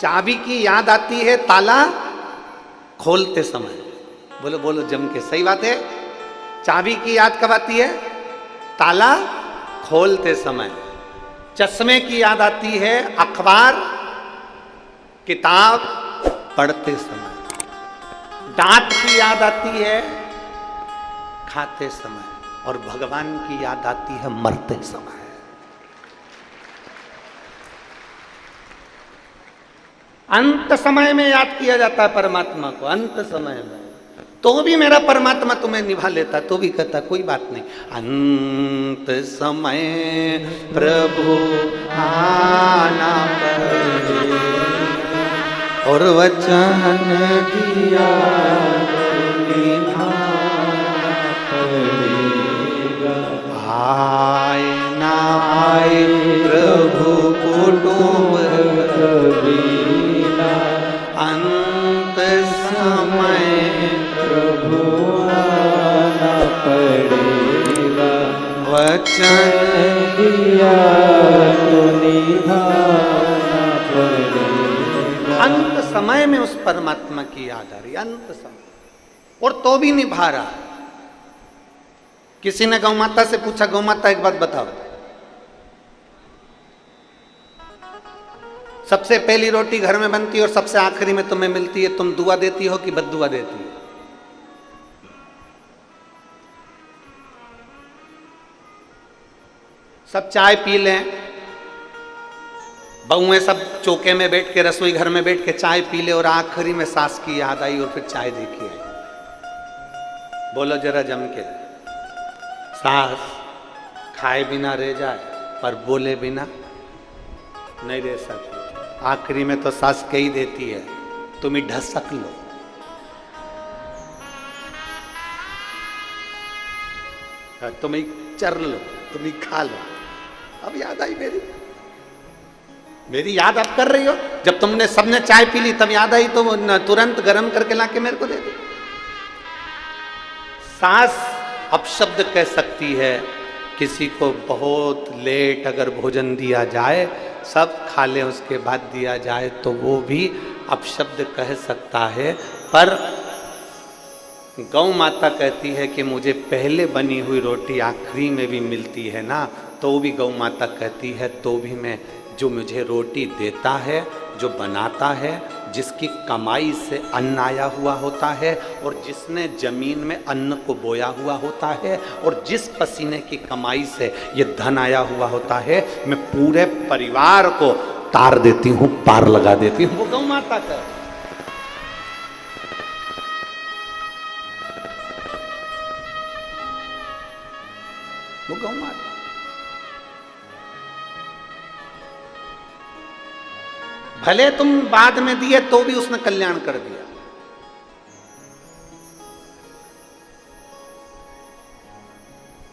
चाबी की याद आती है ताला खोलते समय। बोलो बोलो जम के, सही बात है। चाबी की याद कब आती है? ताला खोलते समय। चश्मे की याद आती है अखबार किताब पढ़ते समय। दांत की याद आती है खाते समय, और भगवान की याद आती है मरते समय। अंत समय में याद किया जाता है परमात्मा को, अंत समय में। तो भी मेरा परमात्मा तुम्हें निभा लेता, तो भी कहता कोई बात नहीं, अंत समय प्रभु आना पड़े, और वचन दिया पड़ेगा। आए ना आए प्रभु कुटुंब कबीला, अंत समय प्रभु आना पड़ेगा, वचन दिया तो निभाना पड़ेगा। अंत समय में उस परमात्मा की याद आ रही, अंत समय, और तो भी निभा रहा। किसी ने गौ माता से पूछा, गौ माता एक बात बताओ, सबसे पहली रोटी घर में बनती है और सबसे आखिरी में तुम्हें मिलती है, तुम दुआ देती हो कि बद्दुआ देती हो? सब चाय पी लें, बहुएं सब चौके में बैठ के, रसोई घर में बैठ के चाय पी ले, और आखिरी में सास की याद आई और फिर चाय देखी आई। बोलो जरा जम के, सास खाए बिना रह जाए पर बोले बिना नहीं रह सकती। आखिरी में तो सास कही देती है, तुम ही ढसक लो। तुम ही चर लो, तुम ही खा लो। अब याद आई मेरी याद आप कर रही हो। जब तुमने सबने चाय पी ली तब याद आई, तो तुरंत गर्म करके लाके मेरे को दे दी। सास अपशब्द कह सकती है, किसी को बहुत लेट अगर भोजन दिया जाए, सब खा ले उसके बाद दिया जाए, तो वो भी अपशब्द कह सकता है। पर गौ माता कहती है कि मुझे पहले बनी हुई रोटी आखिरी में भी मिलती है ना, तो भी गौ माता कहती है, तो भी मैं, जो मुझे रोटी देता है, जो बनाता है, जिसकी कमाई से अन्न आया हुआ होता है, और जिसने जमीन में अन्न को बोया हुआ होता है, और जिस पसीने की कमाई से ये धन आया हुआ होता है, मैं पूरे परिवार को तार देती हूँ, पार लगा देती हूँ। वो गौ माता का, वो गौ माता। भले तुम बाद में दिए तो भी उसने कल्याण कर दिया।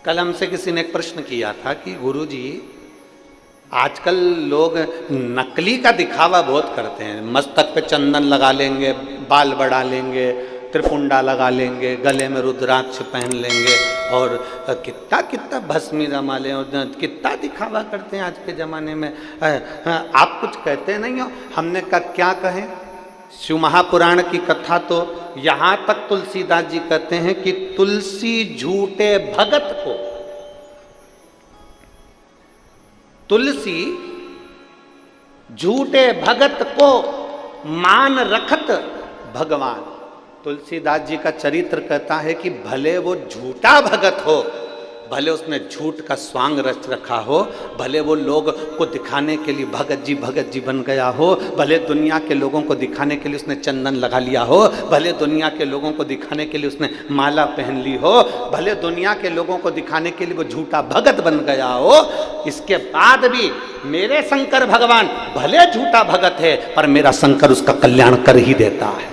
कल हमसे किसी ने एक प्रश्न किया था कि गुरुजी, आजकल लोग नकली का दिखावा बहुत करते हैं, मस्तक पे चंदन लगा लेंगे, बाल बढ़ा लेंगे, त्रिपुंडा लगा लेंगे, गले में रुद्राक्ष पहन लेंगे, और कितना कितना भस्मी रमा लें, और कितना दिखावा करते हैं आज के ज़माने में। आप कुछ कहते नहीं हो? हमने कहा क्या कहें, शिव महापुराण की कथा तो यहाँ तक तुलसीदास जी कहते हैं कि तुलसी झूठे भगत को, तुलसी झूठे भगत को मान रखत भगवान। तुलसीदास जी का चरित्र कहता है कि भले वो झूठा भगत हो, भले उसने झूठ का स्वांग रच रखा हो, भले वो लोग को दिखाने के लिए भगत जी बन गया हो, भले दुनिया के लोगों को दिखाने के लिए उसने चंदन लगा लिया हो, भले दुनिया के लोगों को दिखाने के लिए उसने माला पहन ली हो, भले दुनिया के लोगों को दिखाने के लिए वो झूठा भगत बन गया हो, इसके बाद भी मेरे शंकर भगवान भले झूठा भगत है, पर मेरा शंकर उसका कल्याण कर ही देता है।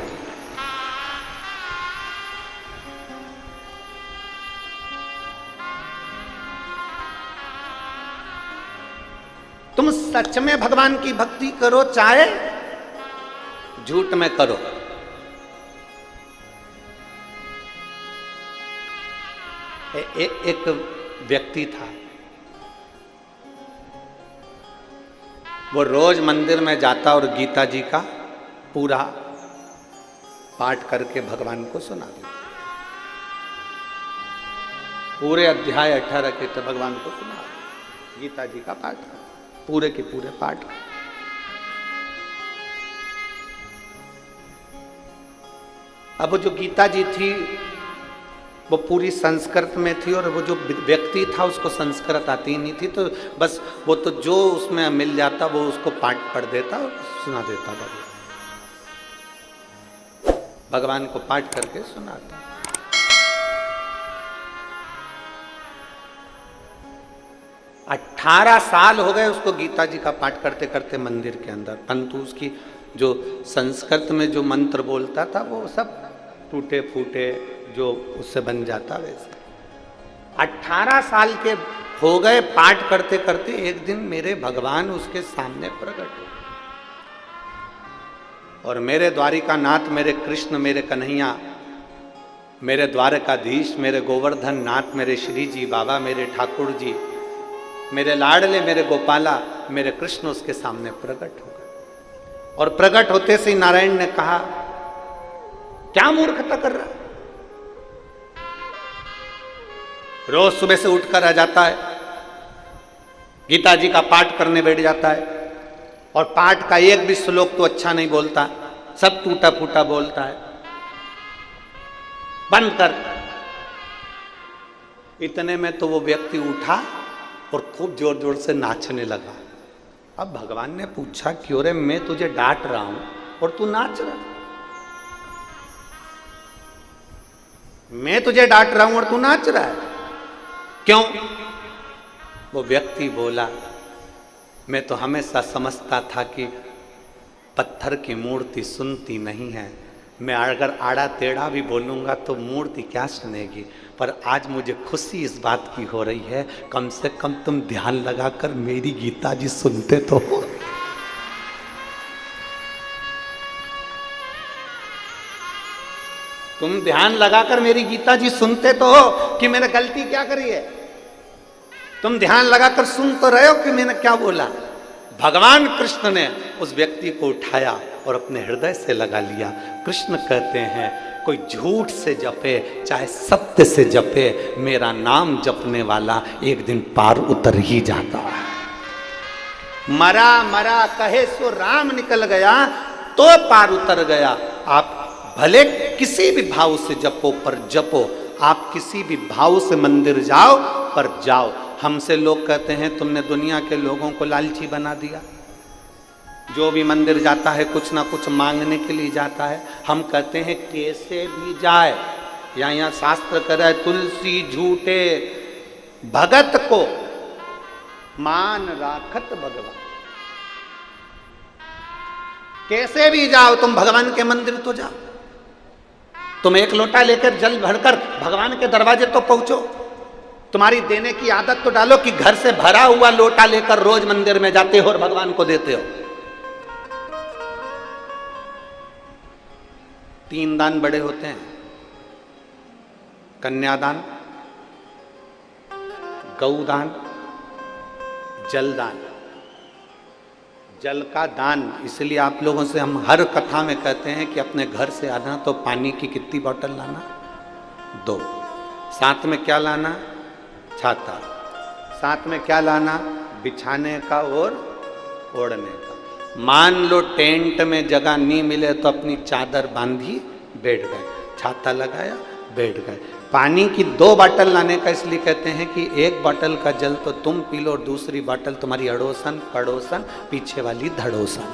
तुम सच में भगवान की भक्ति करो, चाहे झूठ में करो। एक व्यक्ति था, वो रोज मंदिर में जाता और गीता जी का पूरा पाठ करके भगवान को सुना देता। पूरे अध्याय 18 के तो भगवान को सुना गीता जी का पाठ पूरे के पूरे पाठ। अब जो गीता जी थी वो पूरी संस्कृत में थी और वो जो व्यक्ति था उसको संस्कृत आती नहीं थी, तो बस वो तो जो उसमें मिल जाता वो उसको पाठ पढ़ देता और सुना देता। भगवान को पाठ करके सुनाता। 18 साल हो गए उसको गीता जी का पाठ करते करते मंदिर के अंदर, परंतु उसकी जो संस्कृत में जो मंत्र बोलता था वो सब टूटे फूटे जो उससे बन जाता वैसे। 18 साल के हो गए पाठ करते करते। एक दिन मेरे भगवान उसके सामने प्रकट हुए और मेरे द्वारिकानाथ, मेरे कृष्ण, मेरे कन्हैया, मेरे द्वारकाधीश, मेरे गोवर्धन नाथ, मेरे श्री जी बाबा, मेरे ठाकुर जी, मेरे लाडले, मेरे गोपाला, मेरे कृष्ण उसके सामने प्रकट हो गए। और प्रकट होते से नारायण ने कहा, क्या मूर्खता कर रहा है? रोज सुबह से उठकर आ जाता है, गीता जी का पाठ करने बैठ जाता है और पाठ का एक भी श्लोक तो अच्छा नहीं बोलता, सब टूटा फूटा बोलता है। बंद कर। इतने में तो वो व्यक्ति उठा और खूब जोर जोर से नाचने लगा। अब भगवान ने पूछा, क्यों रे, मैं तुझे डांट रहा हूं और तू नाच रहा? मैं तुझे डांट रहा हूं और तू नाच रहा है, क्यों? वो व्यक्ति बोला, मैं तो हमेशा समझता था कि पत्थर की मूर्ति सुनती नहीं है, मैं अगर आड़ा टेढ़ा भी बोलूंगा तो मूर्ति क्या सुनेगी, पर आज मुझे खुशी इस बात की हो रही है, कम से कम तुम ध्यान लगाकर मेरी गीता जी सुनते तो हो। तुम ध्यान लगाकर मेरी गीता जी सुनते तो हो कि मैंने गलती क्या करी है। तुम ध्यान लगाकर सुन तो रहे हो कि मैंने क्या बोला। भगवान कृष्ण ने उस व्यक्ति को उठाया और अपने हृदय से लगा लिया। कृष्ण कहते हैं, कोई झूठ से जपे चाहे सत्य से जपे, मेरा नाम जपने वाला एक दिन पार उतर ही जाता है। मरा मरा कहे सो राम निकल गया, तो पार उतर गया। आप भले किसी भी भाव से जपो, पर जपो। आप किसी भी भाव से मंदिर जाओ, पर जाओ। हमसे लोग कहते हैं, तुमने दुनिया के लोगों को लालची बना दिया। जो भी मंदिर जाता है कुछ ना कुछ मांगने के लिए जाता है। हम कहते हैं कैसे भी जाए, यहाँ शास्त्र कह रहा है, तुलसी झूठे भगत को मान राखत भगवान। कैसे भी जाओ तुम भगवान के मंदिर तो जाओ। तुम एक लोटा लेकर जल भरकर भगवान के दरवाजे तो पहुंचो। तुम्हारी देने की आदत तो डालो कि घर से भरा हुआ लोटा लेकर रोज मंदिर में जाते हो और भगवान को देते हो। 3 दान बड़े होते हैं, कन्यादान, गौदान, जलदान। जल का दान इसलिए आप लोगों से हम हर कथा में कहते हैं कि अपने घर से आना तो पानी की कितनी बोतल लाना? 2। साथ में क्या लाना? छाता। साथ में क्या लाना? बिछाने का और ओढ़ने का। मान लो टेंट में जगह नहीं मिले तो अपनी चादर बांधी बैठ गए, छाता लगाया बैठ गए। पानी की 2 बोतल लाने का इसलिए कहते हैं कि एक बोतल का जल तो तुम पी लो और दूसरी बोतल तुम्हारी अड़ोसन पड़ोसन पीछे वाली धड़ोसन।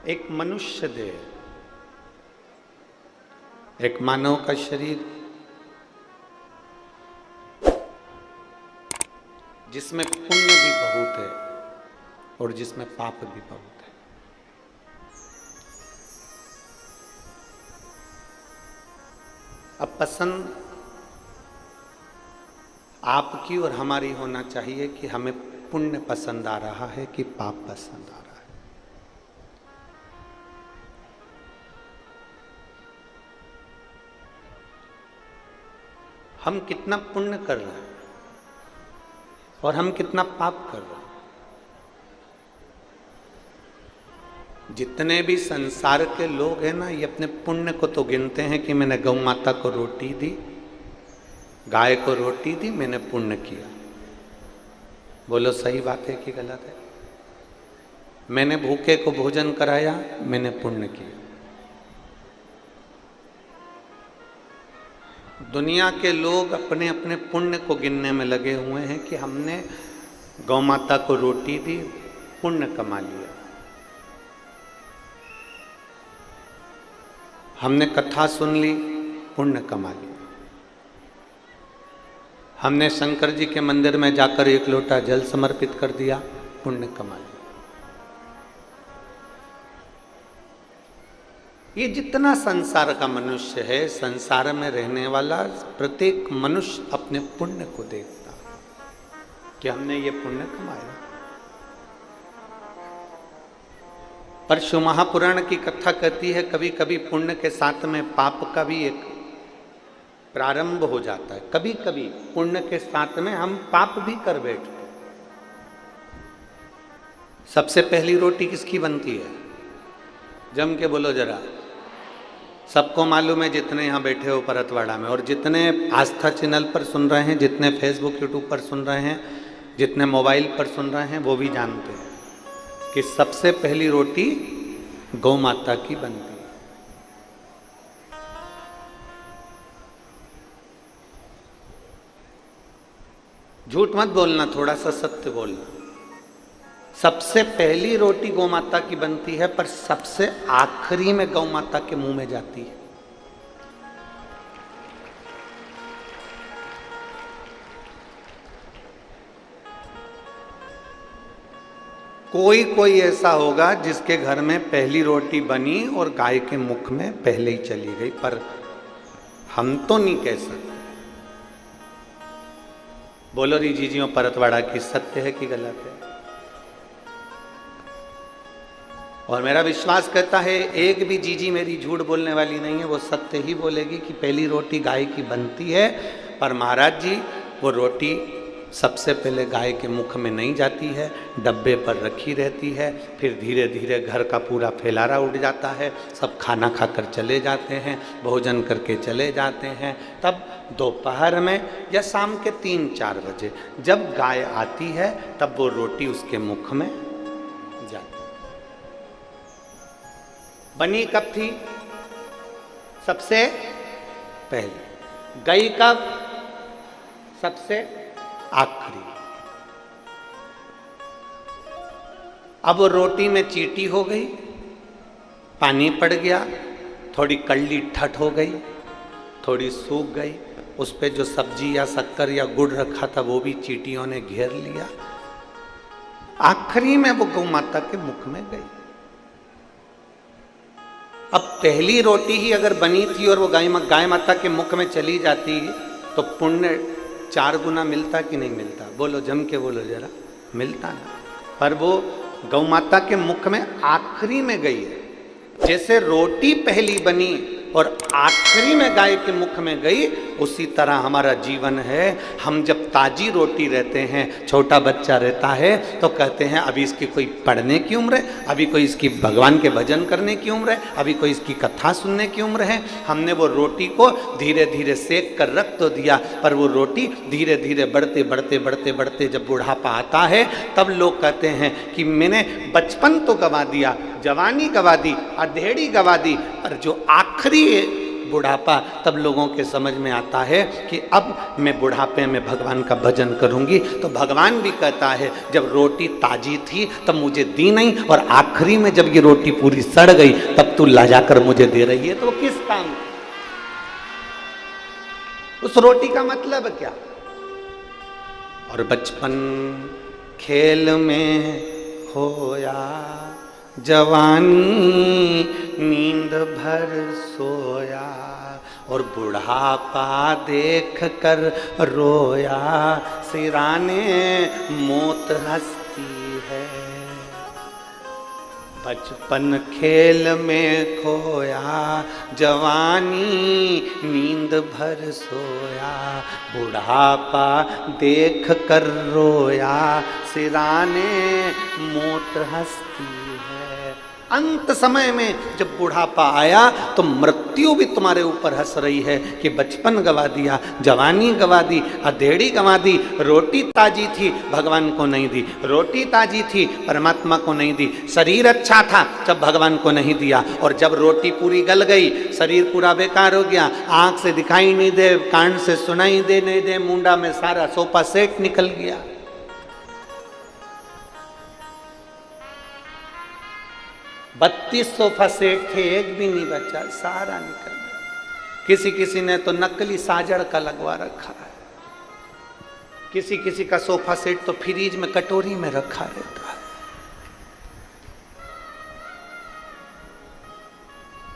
एक मनुष्य देह, एक मानव का शरीर जिसमें पुण्य भी बहुत है और जिसमें पाप भी बहुत है। अब पसंद आपकी और हमारी होना चाहिए कि हमें पुण्य पसंद आ रहा है कि पाप पसंद आ रहा है। हम कितना पुण्य कर रहे हैं। और हम कितना पाप कर रहे हैं। जितने भी संसार के लोग हैं ना, ये अपने पुण्य को तो गिनते हैं कि मैंने गौ माता को रोटी दी, गाय को रोटी दी, मैंने पुण्य किया। बोलो सही बात है कि गलत है? मैंने भूखे को भोजन कराया, मैंने पुण्य किया। दुनिया के लोग अपने अपने पुण्य को गिनने में लगे हुए हैं कि हमने गौ माता को रोटी दी, पुण्य कमा लिया। हमने कथा सुन ली, पुण्य कमा लिया। हमने शंकर जी के मंदिर में जाकर एक लोटा जल समर्पित कर दिया, पुण्य कमा लिया। ये जितना संसार का मनुष्य है, संसार में रहने वाला प्रत्येक मनुष्य अपने पुण्य को देखता है कि हमने ये पुण्य कमाया। पर शिव महापुराण की कथा कहती है कभी कभी पुण्य के साथ में पाप का भी एक प्रारंभ हो जाता है। कभी कभी पुण्य के साथ में हम पाप भी कर बैठते। सबसे पहली रोटी किसकी बनती है? जम के बोलो जरा। सबको मालूम है, जितने यहाँ बैठे हो परतवाड़ा में, और जितने आस्था चैनल पर सुन रहे हैं, जितने फेसबुक यूट्यूब पर सुन रहे हैं, जितने मोबाइल पर सुन रहे हैं, वो भी जानते हैं कि सबसे पहली रोटी गौ माता की बनती है। झूठ मत बोलना, थोड़ा सा सत्य बोलना। सबसे पहली रोटी गौ माता की बनती है, पर सबसे आखिरी में गौ माता के मुंह में जाती है। कोई कोई ऐसा होगा जिसके घर में पहली रोटी बनी और गाय के मुख में पहले ही चली गई, पर हम तो नहीं कह सकते। बोलो री जीजियों परतवाड़ा की, सत्य है कि गलत है? और मेरा विश्वास कहता है एक भी जीजी मेरी झूठ बोलने वाली नहीं है, वो सत्य ही बोलेगी कि पहली रोटी गाय की बनती है, पर महाराज जी वो रोटी सबसे पहले गाय के मुख में नहीं जाती है, डब्बे पर रखी रहती है। फिर धीरे धीरे घर का पूरा फैलारा उठ जाता है, सब खाना खाकर चले जाते हैं, भोजन करके चले जाते हैं। तब दोपहर में या शाम के 3-4 बजे जब गाय आती है, तब वो रोटी उसके मुख में जाती। बनी कब थी? सबसे पहले। गई कब? सबसे आखिरी। अब वो रोटी में चींटी हो गई, पानी पड़ गया, थोड़ी कड़ली ठट हो गई, थोड़ी सूख गई, उस पे जो सब्जी या शक्कर या गुड़ रखा था वो भी चींटियों ने घेर लिया। आखिरी में वो गौ माता के मुख में गई। अब पहली रोटी ही अगर बनी थी और वो गाय माता के मुख में चली जाती तो पुण्य 4 गुना मिलता कि नहीं मिलता? बोलो, जम के बोलो जरा। मिलता ना। पर वो गौ माता के मुख में आखिरी में गई है। जैसे रोटी पहली बनी और आखिरी में गाय के मुख में गई, उसी तरह हमारा जीवन है। हम जब ताजी रोटी रहते हैं, छोटा बच्चा रहता है, तो कहते हैं अभी इसकी कोई पढ़ने की उम्र है, अभी कोई इसकी भगवान के भजन करने की उम्र है, अभी कोई इसकी कथा सुनने की उम्र है। हमने वो रोटी को धीरे धीरे सेक कर रख तो दिया, पर वो रोटी धीरे धीरे बढ़ते बढ़ते बढ़ते बढ़ते जब बुढ़ापा आता है, तब लोग कहते हैं कि मैंने बचपन तो गंवा दिया, जवानी गंवा दी, अधेड़ी गंवा दी, पर जो आखिरी बुढ़ापा, तब लोगों के समझ में आता है कि अब मैं बुढ़ापे में भगवान का भजन करूंगी। तो भगवान भी कहता है जब रोटी ताजी थी तब मुझे दी नहीं, और आखिरी में जब ये रोटी पूरी सड़ गई तब तू ला जाकर मुझे दे रही है। तो किस काम? उस रोटी का मतलब क्या? और बचपन खेल में खोया, जवानी नींद भर सोया, और बुढ़ापा देख कर रोया, सिराने मौत हंसती है। बचपन खेल में खोया, जवानी नींद भर सोया, बुढ़ापा देख कर रोया, सिराने मौत हंसती है। अंत समय में जब बुढ़ापा आया तो मृत्यु भी तुम्हारे ऊपर हंस रही है कि बचपन गवा दिया, जवानी गवा दी, अधेड़ी गवा दी। रोटी ताजी थी, भगवान को नहीं दी। रोटी ताजी थी, परमात्मा को नहीं दी। शरीर अच्छा था, जब भगवान को नहीं दिया। और जब रोटी पूरी गल गई, शरीर पूरा बेकार हो गया, आंख से दिखाई नहीं दे, कान से सुनाई दे नहीं दे, मुंडा में सारा सोफा सेट निकल गया। बत्तीस सोफा सेट थे, एक भी नहीं बचा, सारा निकल गया। किसी किसी ने तो नकली साजड़ का लगवा रखा है, किसी किसी का सोफा सेट तो फ्रीज में कटोरी में रखा रहता है।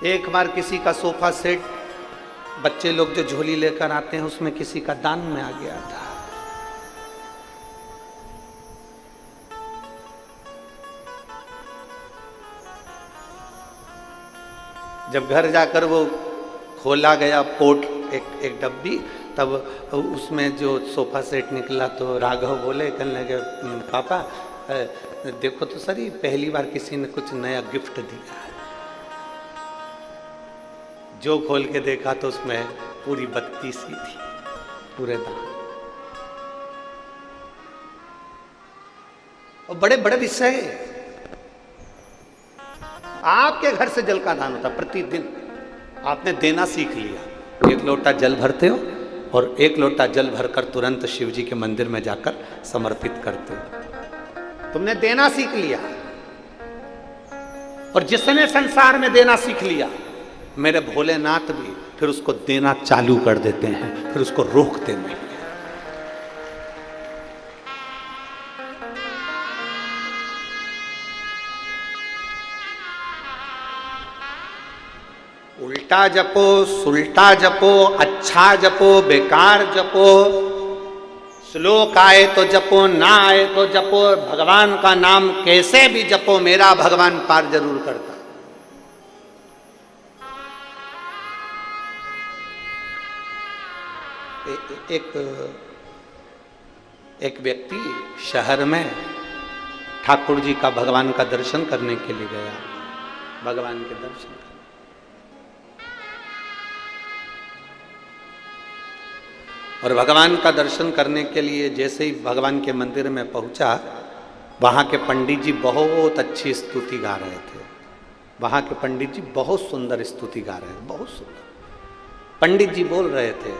एक बार किसी का सोफा सेट, बच्चे लोग जो झोली लेकर आते हैं, उसमें किसी का दान में आ गया था। जब घर जाकर वो खोला गया पोट, एक डब्बी, तब उसमें जो सोफा सेट निकला तो राघव बोले, कहने लगे पापा देखो तो सर, ये पहली बार किसी ने कुछ नया गिफ्ट दिया है। जो खोल के देखा तो उसमें पूरी बत्ती सी थी, पूरे दान। और बड़े बड़े विषय, आपके घर से जल का दान होता प्रतिदिन। आपने देना सीख लिया, एक लोटा जल भरते हो और एक लोटा जल भरकर तुरंत शिव जी के मंदिर में जाकर समर्पित करते हो। तुमने देना सीख लिया। और जिसने संसार में देना सीख लिया, मेरे भोलेनाथ भी फिर उसको देना चालू कर देते हैं, फिर उसको रोकते नहीं। उल्टा जपो, सुल्टा जपो, अच्छा जपो, बेकार जपो, श्लोक आए तो जपो, ना आए तो जपो, भगवान का नाम कैसे भी जपो, मेरा भगवान पार जरूर करता। एक व्यक्ति शहर में ठाकुर जी का, भगवान का दर्शन करने के लिए गया। भगवान के दर्शन, और भगवान का दर्शन करने के लिए जैसे ही भगवान के मंदिर में पहुंचा, वहाँ के पंडित जी बहुत अच्छी स्तुति गा रहे थे। वहाँ के पंडित जी बहुत सुंदर स्तुति गा रहे थे, बहुत सुंदर। पंडित जी बोल रहे थे,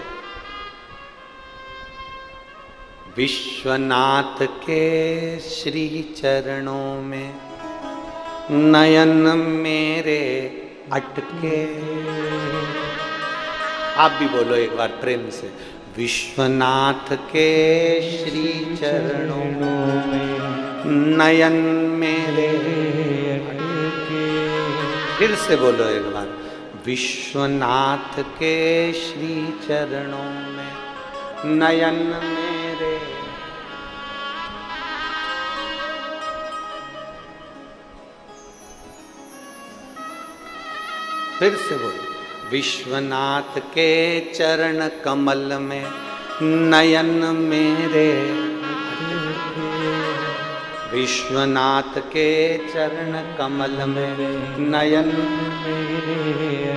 विश्वनाथ के श्री चरणों में नयन मेरे अटके। आप भी बोलो एक बार प्रेम से, विश्वनाथ के श्री चरणों में नयन मेरे अटके। फिर से बोलो एक बार, विश्वनाथ के श्री चरणों में नयन मेरे। फिर से बोलो, विश्वनाथ के चरण कमल में नयन मेरे। विश्वनाथ के चरण कमल में नयन मेरे।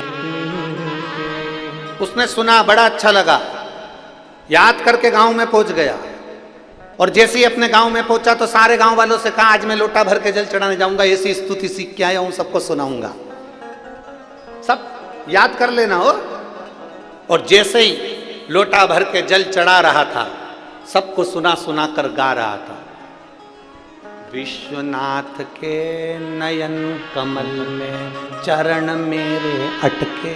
उसने सुना, बड़ा अच्छा लगा, याद करके गांव में पहुंच गया। और जैसे ही अपने गांव में पहुंचा तो सारे गांव वालों से कहा, आज मैं लोटा भर के जल चढ़ाने जाऊंगा, ऐसी स्तुति सीख के आया हूं, सबको सुनाऊंगा, सब याद कर लेना हो। और जैसे ही लोटा भर के जल चढ़ा रहा था, सबको सुना सुना कर गा रहा था, विश्वनाथ के नयन कमल में चरण मेरे अटके।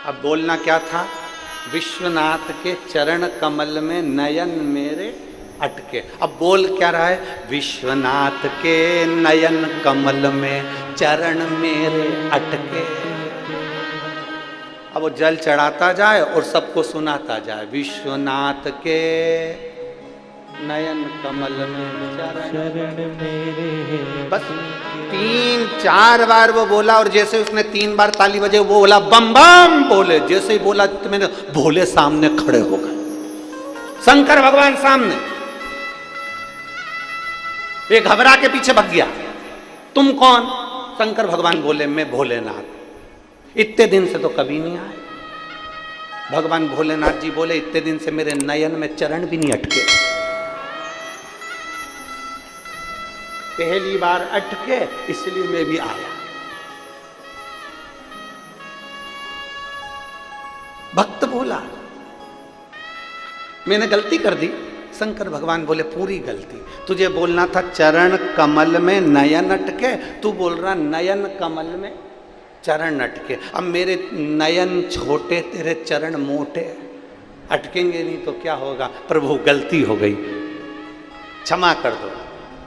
अब बोलना क्या था, विश्वनाथ के चरण कमल में नयन मेरे अटके। अब बोल क्या रहा है, विश्वनाथ के नयन कमल में चरण मेरे अटके। अब वो जल चढ़ाता जाए और सबको सुनाता जाए, विश्वनाथ के नयन कमल में शरण मेरे। बस 3-4 बार वो बोला, और जैसे उसने 3 बार ताली बजे वो बोला बम बम बोले, जैसे ही बोला तो मैंने भोले सामने खड़े हो गए, शंकर भगवान सामने। ये घबरा के पीछे भग गया। तुम कौन? शंकर भगवान बोले मैं भोलेनाथ। इतने दिन से तो कभी नहीं आए। भगवान भोलेनाथ जी बोले इतने दिन से मेरे नयन में चरण भी नहीं अटके, पहली बार अटके इसलिए मैं भी आया। भक्त बोला मैंने गलती कर दी। शंकर भगवान बोले पूरी गलती, तुझे बोलना था चरण कमल में नयन अटके, तू बोल रहा नयन कमल में चरण अटके। अब मेरे नयन छोटे तेरे चरण मोटे, अटकेंगे नहीं तो क्या होगा। प्रभु गलती हो गई, क्षमा कर दो।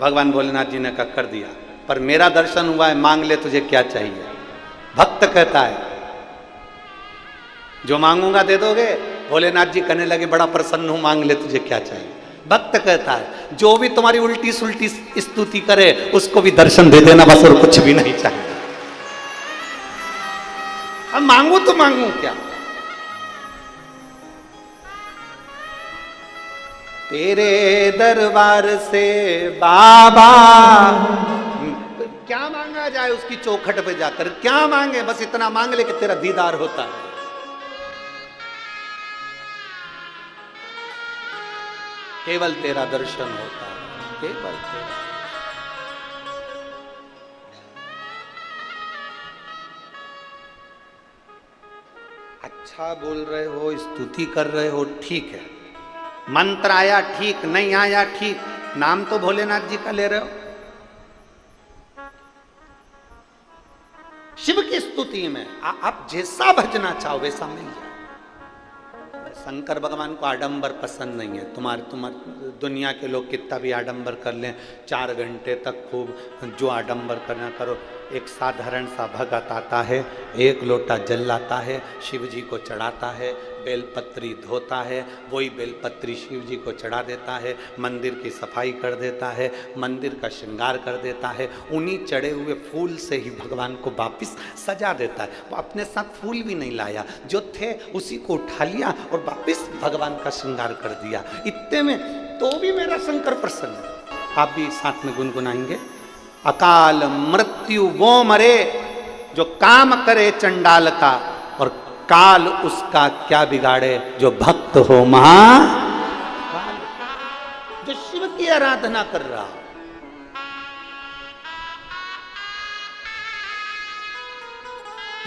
भगवान भोलेनाथ जी ने कहा कर दिया, पर मेरा दर्शन हुआ है, मांग ले तुझे क्या चाहिए। भक्त कहता है जो मांगूंगा दे दोगे। भोलेनाथ जी कहने लगे बड़ा प्रसन्न हूं, मांग ले तुझे क्या चाहिए। भक्त कहता है जो भी तुम्हारी उल्टी सुल्टी स्तुति करे उसको भी दर्शन दे देना बस, और कुछ भी नहीं चाहिए। अब मांगू तो मांगू क्या। तेरे दरबार से बाबा क्या मांगा जाए, उसकी चौखट पे जाकर क्या मांगे, बस इतना मांग ले कि तेरा दीदार होता है। केवल तेरा दर्शन होता है, केवल तेरा। अच्छा बोल रहे हो, स्तुति कर रहे हो, ठीक है। मंत्र आया ठीक, नहीं आया ठीक, नाम तो भोलेनाथ जी का ले रहे हो। शिव की स्तुति में आप जैसा भजना चाहो वैसा मिल जाए। शंकर भगवान को आडंबर पसंद नहीं है। तुम्हारे दुनिया के लोग कितना भी आडंबर कर लें, 4 घंटे तक खूब जो आडंबर करना करो। एक साधारण सा भगत आता है, 1 लोटा जल लाता है, शिव जी को चढ़ाता है, बेलपत्री धोता है, वही बेलपत्री शिव जी को चढ़ा देता है, मंदिर की सफाई कर देता है, मंदिर का श्रृंगार कर देता है, उन्हीं चढ़े हुए फूल से ही भगवान को वापिस सजा देता है। वो अपने साथ फूल भी नहीं लाया, जो थे उसी को उठा लिया और वापिस भगवान का श्रृंगार कर दिया। इतने में तो भी मेरा शंकर प्रसन्न है। आप भी साथ में गुनगुनाएंगे। अकाल मृत्यु वो मरे जो काम करे चंडाल का, और काल उसका क्या बिगाड़े जो भक्त हो महाकाल। जो शिव की आराधना कर रहा हो,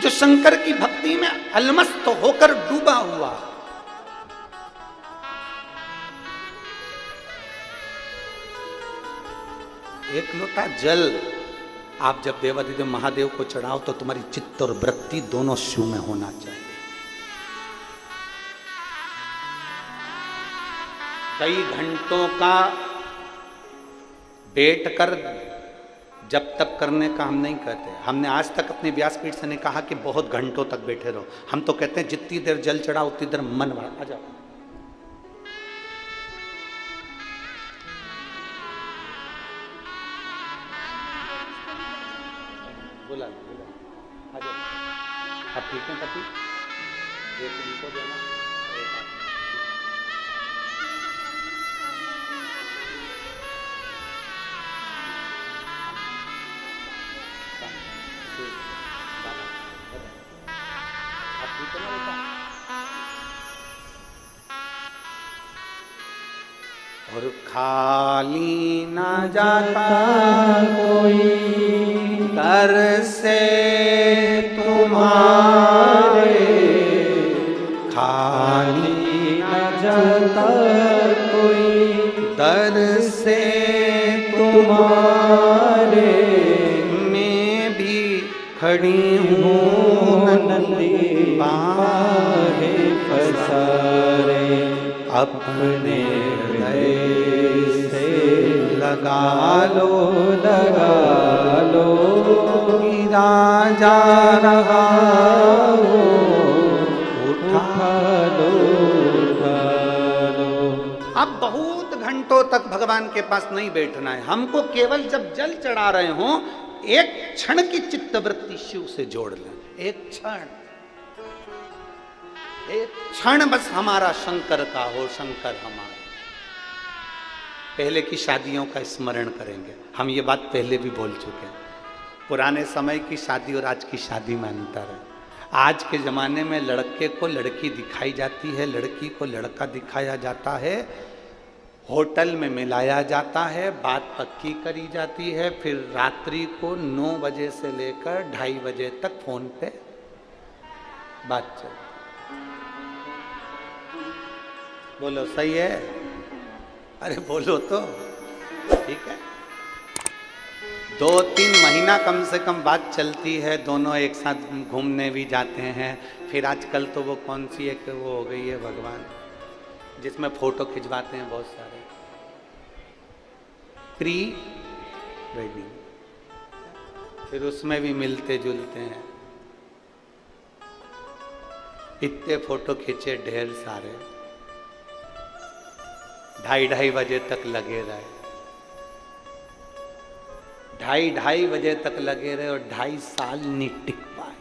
जो शंकर की भक्ति में अलमस्त होकर डूबा हुआ, एक लोटा जल आप जब देवाधिदेव महादेव को चढ़ाओ तो तुम्हारी चित्त और वृत्ति दोनों शिव में होना चाहिए। कई घंटों का बैठ कर जब तक करने का हम नहीं कहते। हमने आज तक अपने व्यासपीठ से नहीं कहा कि बहुत घंटों तक बैठे रहो। हम तो कहते हैं जितनी देर जल चढ़ा उतनी देर मन बढ़ा। आ जाओ, बोला आ जाओ। आप ठीक हैं पति? एक उनको देना, आप ठीक है ना बेटा? और खाली ना जाता कोई दर से तुम्हारे, खाली न जाता कोई दर से तुम्हारे। मैं भी खड़ी हूँ नंदी बाहे पसारे, अपने हृदय से लगा लो गिरा जा रहा हो, उठा लो। अब बहुत घंटों तक भगवान के पास नहीं बैठना है, हमको केवल जब जल चढ़ा रहे हो एक क्षण की चित्तवृत्ति शिव से जोड़ लें। एक क्षण बस हमारा शंकर का हो, शंकर हमारा। पहले की शादियों का स्मरण करेंगे, हम ये बात पहले भी बोल चुके हैं। पुराने समय की शादी और आज की शादी में अंतर है। आज के ज़माने में लड़के को लड़की दिखाई जाती है, लड़की को लड़का दिखाया जाता है, होटल में मिलाया जाता है, बात पक्की करी जाती है, फिर रात्रि को 9 बजे से लेकर 2:30 बजे तक फोन पे बात चल। बोलो सही है? अरे बोलो तो ठीक है। 2-3 महीना कम से कम बात चलती है, दोनों एक साथ घूमने भी जाते हैं। फिर आजकल तो वो कौन सी एक वो हो गई है भगवान, जिसमें फोटो खिंचवाते हैं बहुत सारे, प्री वेडिंग, फिर उसमें भी मिलते जुलते हैं। इतने फोटो खींचे ढेर सारे, 2:30 बजे तक लगे रहे, 2:30 बजे तक लगे रहे और 2.5 साल नहीं टिक पाए।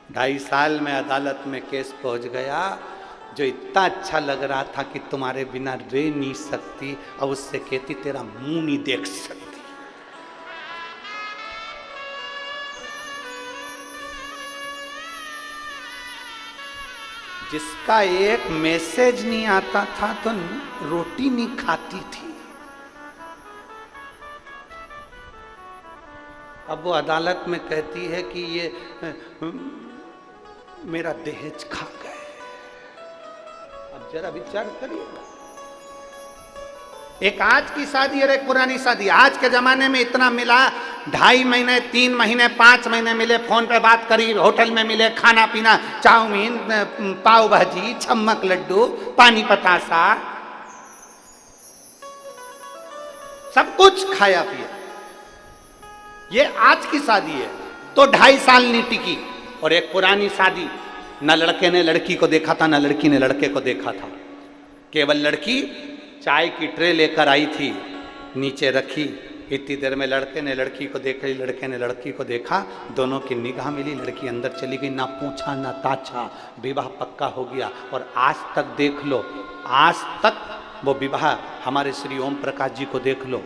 2.5 साल में अदालत में केस पहुंच गया। जो इतना अच्छा लग रहा था कि तुम्हारे बिना रह नहीं सकती, अब उससे कहती तेरा मुंह नहीं देख सकती। जिसका एक मैसेज नहीं आता था तो रोटी नहीं खाती थी, अब वो अदालत में कहती है कि ये मेरा दहेज खा गए। अब जरा विचार करिए, एक आज की शादी और एक पुरानी शादी। आज के जमाने में इतना मिला, 2.5 महीने 3 महीने 5 महीने मिले, फोन पे बात करी, होटल में मिले, खाना पीना, चाउमीन, पाव भाजी, छम्मक लड्डू, पानी पतासा, सब कुछ खाया पिया। ये आज की शादी है तो 2.5 साल नहीं टिकी। और एक पुरानी शादी, न लड़के ने लड़की को देखा था, न लड़की ने लड़के को देखा था। केवल लड़की चाय की ट्रे लेकर आई थी, नीचे रखी, इतनी देर में लड़के ने लड़की को देख ली, लड़के ने लड़की को देखा, दोनों की निगाह मिली, लड़की अंदर चली गई, ना पूछा ना ताछा, विवाह पक्का हो गया। और आज तक देख लो, आज तक वो विवाह, हमारे श्री ओम प्रकाश जी को देख लो,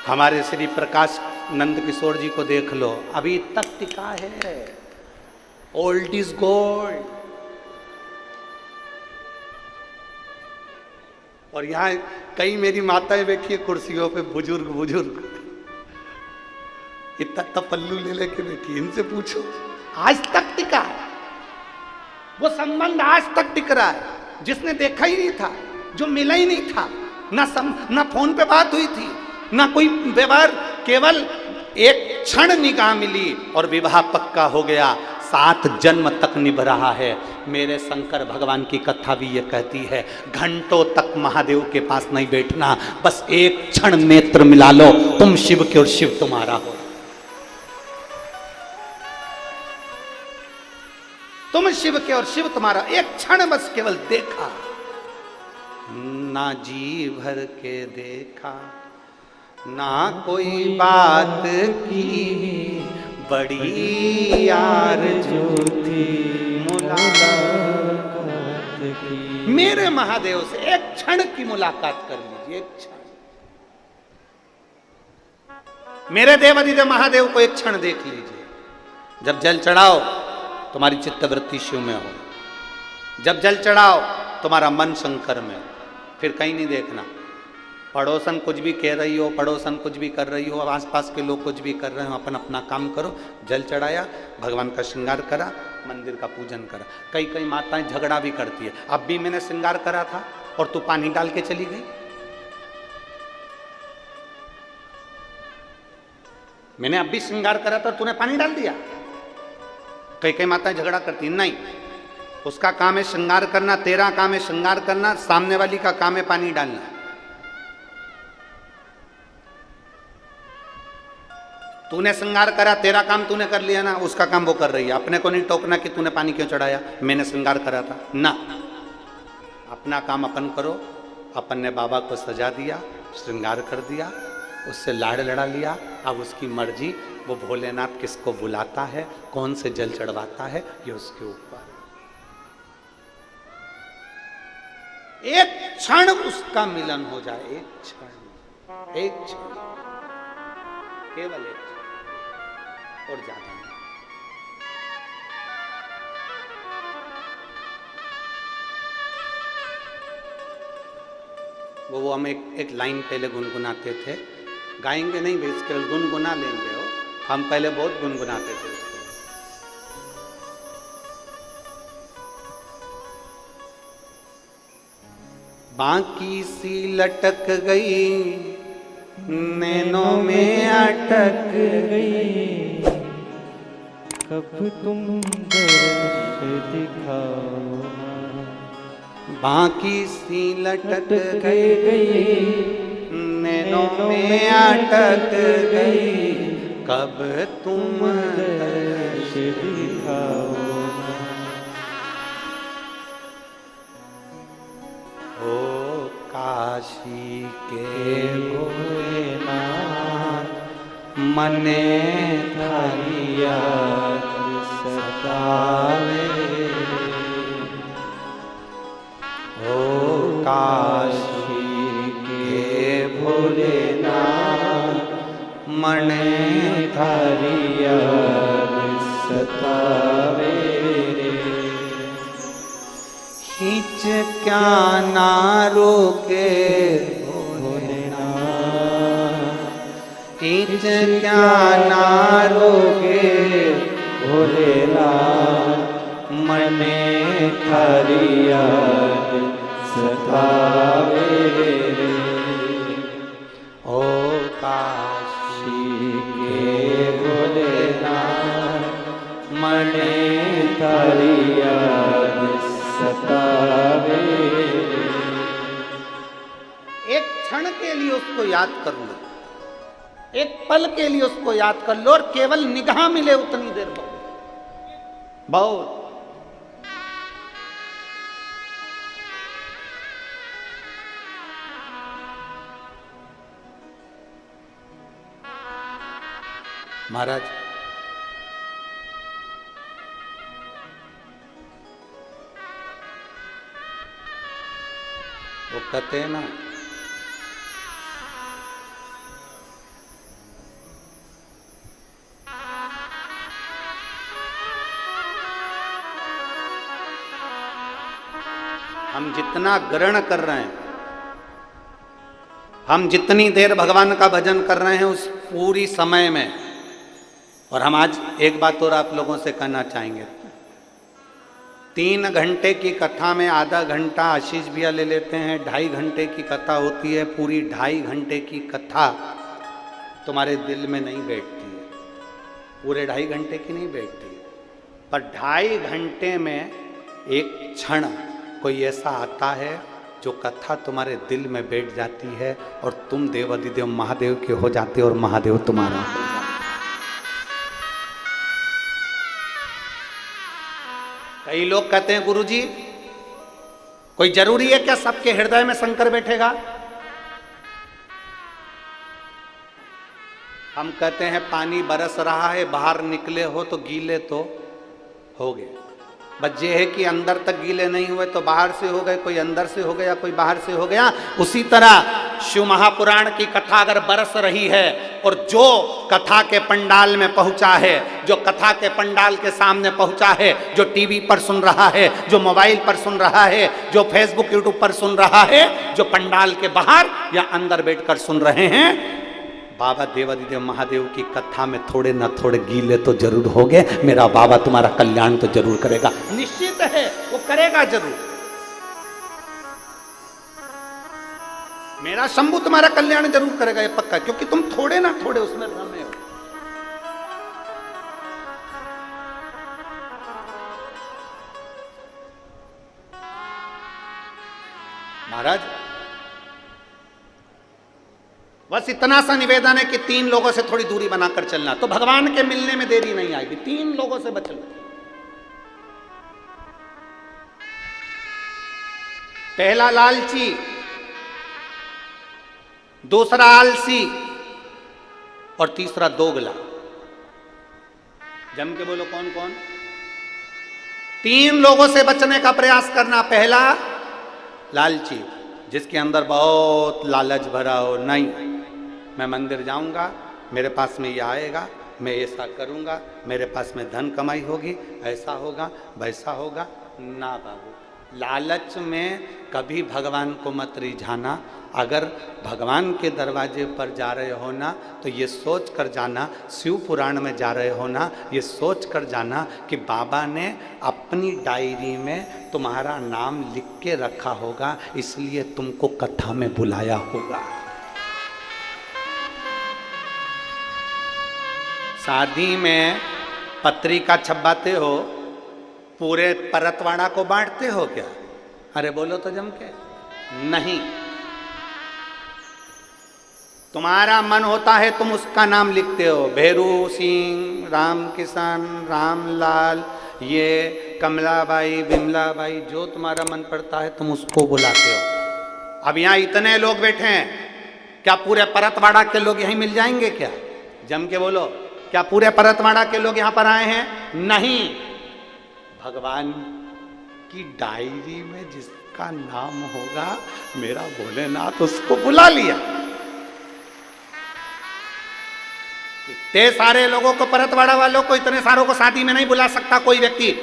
हमारे श्री प्रकाश नंद किशोर जी को देख लो, अभी तक टिका है। Old is gold. और यहाँ कई मेरी माताएं बैठी है कुर्सियों पे, बुजुर्ग बुजुर्ग, इतना तपल्लू ले लेके बैठी, इनसे पूछो आज तक टिका है वो संबंध, आज तक टिक रहा है। जिसने देखा ही नहीं था, जो मिला ही नहीं था, ना फोन पे बात हुई थी, ना कोई व्यवहार, केवल एक क्षण निगाह मिली और विवाह पक्का हो गया, 7 जन्म तक निभ रहा है। मेरे शंकर भगवान की कथा भी ये कहती है, घंटों तक महादेव के पास नहीं बैठना, बस एक क्षण नेत्र मिला लो, तुम शिव के और शिव तुम्हारा हो। तुम शिव के और शिव तुम्हारा, एक क्षण बस केवल देखा, ना जी भर के देखा, ना कोई बात की, बड़ी आरज़ू थी मुलाकात की। मेरे महादेव से एक क्षण की मुलाकात कर लीजिए, एक क्षण। मेरे देवाधिदेव महादेव को एक क्षण देख लीजिए। जब जल चढ़ाओ तुम्हारी चित्तवृत्ति शिव में हो, जब जल चढ़ाओ तुम्हारा मन शंकर में हो, फिर कहीं नहीं देखना। पड़ोसन कुछ भी कह रही हो, पड़ोसन कुछ भी कर रही हो, आसपास के लोग कुछ भी कर रहे हो, अपन अपना काम करो। जल चढ़ाया, भगवान का श्रृंगार करा, मंदिर का पूजन करा। कई कई माताएं झगड़ा भी करती है, अब भी मैंने श्रृंगार करा था और तू पानी डाल के चली गई। मैंने अब भी श्रृंगार करा था और तूने पानी डाल दिया। कई कई माताएं झगड़ा करती, नहीं, उसका काम है श्रृंगार करना, तेरा काम है श्रृंगार करना, सामने वाली का काम है पानी डालना। तूने श्रृंगार करा, तेरा काम तूने कर लिया ना, उसका काम वो कर रही है। अपने को नहीं टोकना कि तूने पानी क्यों चढ़ाया, मैंने श्रृंगार करा था ना। अपना काम अपन करो। अपन ने बाबा को सजा दिया, श्रृंगार कर दिया, उससे लाड़ लड़ा लिया। अब उसकी मर्जी, वो भोलेनाथ किसको बुलाता है, कौन से जल चढ़वाता है, ये उसके ऊपर। एक क्षण उसका मिलन हो जाए, एक क्षण, एक क्षण, केवल एक क्षण, और ज्यादा नहीं। वो हम एक लाइन पहले गुनगुनाते थे, गाएंगे नहीं भाई, केवल गुनगुना लेंगे। हो हम पहले बहुत गुनगुनाते थे। बाकी सी लटक गई, नैनों में अटक गई, कब तुम दर्श दिखाओ ना। बाकी सी लटक गई, नैनों में अटक गई, कब तुम दर्श दिखाओ ना। ओ काशी के भोलेनाथ, मने थारी याद सतावे। ओ काशी के भोलेनाथ, मने थारी याद सतावे। खींच क्या ना रोके भोलेनाथ, खींच क्या ना रोके भोलेनाथ, मने थारी याद सतावे। ओ काशी के भोलेनाथ, मने थारी याद सतावे। एक क्षण के लिए उसको याद कर लो, एक पल के लिए उसको याद कर लो, और केवल निगाह मिले उतनी देर बहुत। महाराज वो कहते हैं ना, हम जितना ग्रहण कर रहे हैं, हम जितनी देर भगवान का भजन कर रहे हैं उस पूरी समय में, और हम आज एक बात और आप लोगों से कहना चाहेंगे, 3 घंटे की कथा में आधा घंटा आशीष भैया ले लेते हैं, 2.5 घंटे की कथा होती है। पूरी 2.5 घंटे की कथा तुम्हारे दिल में नहीं बैठती है, पूरे 2.5 घंटे की नहीं बैठती है, पर 2.5 घंटे में एक क्षण कोई ऐसा आता है जो कथा तुम्हारे दिल में बैठ जाती है, और तुम देवाधिदेव महादेव के हो जाते हो, और महादेव तुम्हारा हो जाते। कई लोग कहते हैं गुरुजी कोई जरूरी है क्या सबके हृदय में शंकर बैठेगा? हम कहते हैं पानी बरस रहा है, बाहर निकले हो तो गीले तो हो गए, बस ये है कि अंदर तक गीले नहीं हुए तो बाहर से हो गए, कोई अंदर से हो गया, कोई बाहर से हो गया। उसी तरह शिव महापुराण की कथा अगर बरस रही है, और जो कथा के पंडाल में पहुंचा है, जो कथा के पंडाल के सामने पहुंचा है, जो टीवी पर सुन रहा है, जो मोबाइल पर सुन रहा है, जो फेसबुक यूट्यूब पर सुन रहा है, जो पंडाल के बाहर या अंदर बैठकर सुन रहे हैं, बाबा देवाधिदेव महादेव की कथा में थोड़े ना थोड़े गीले तो जरूर होंगे। मेरा बाबा तुम्हारा कल्याण तो जरूर करेगा, निश्चित है वो करेगा जरूर। मेरा शंभू तुम्हारा कल्याण जरूर करेगा, ये पक्का, क्योंकि तुम थोड़े ना थोड़े उसमें रमे हो। महाराज बस इतना सा निवेदन है कि 3 लोगों से थोड़ी दूरी बनाकर चलना, तो भगवान के मिलने में देरी नहीं आएगी। 3 लोगों से बचना। पहला लालची, दूसरा आलसी और तीसरा दोगला। जम के बोलो कौन कौन? 3 लोगों से बचने का प्रयास करना। पहला लालची, जिसके अंदर बहुत लालच भरा हो, नहीं मैं मंदिर जाऊंगा, मेरे पास में ये आएगा, मैं ऐसा करूंगा, मेरे पास में धन कमाई होगी, ऐसा होगा वैसा होगा। ना बाबू, लालच में कभी भगवान को मत रिझाना। अगर भगवान के दरवाजे पर जा रहे हो ना, तो ये सोच कर जाना, शिव पुराण में जा रहे हो ना, ये सोच कर जाना कि बाबा ने अपनी डायरी में तुम्हारा नाम लिख के रखा होगा, इसलिए तुमको कथा में बुलाया होगा। शादी में पत्रिका छपवाते हो, पूरे परतवाड़ा को बांटते हो क्या? अरे बोलो तो जम के। नहीं, तुम्हारा मन होता है तुम उसका नाम लिखते हो, भैरू सिंह, राम किशन, रामलाल, ये कमलाबाई, बिमलाबाई, जो तुम्हारा मन पड़ता है तुम उसको बुलाते हो। अब यहाँ इतने लोग बैठे हैं, क्या पूरे परतवाड़ा के लोग यहीं मिल जाएंगे क्या? जम के बोलो, क्या पूरे परतवाड़ा के लोग यहाँ पर आए हैं? नहीं, भगवान की डायरी में जिसका नाम होगा, मेरा भोलेनाथ उसको बुला लिया। इतने सारे लोगों को, परतवाड़ा वालों को, इतने सारों को शादी में नहीं बुला सकता कोई व्यक्ति।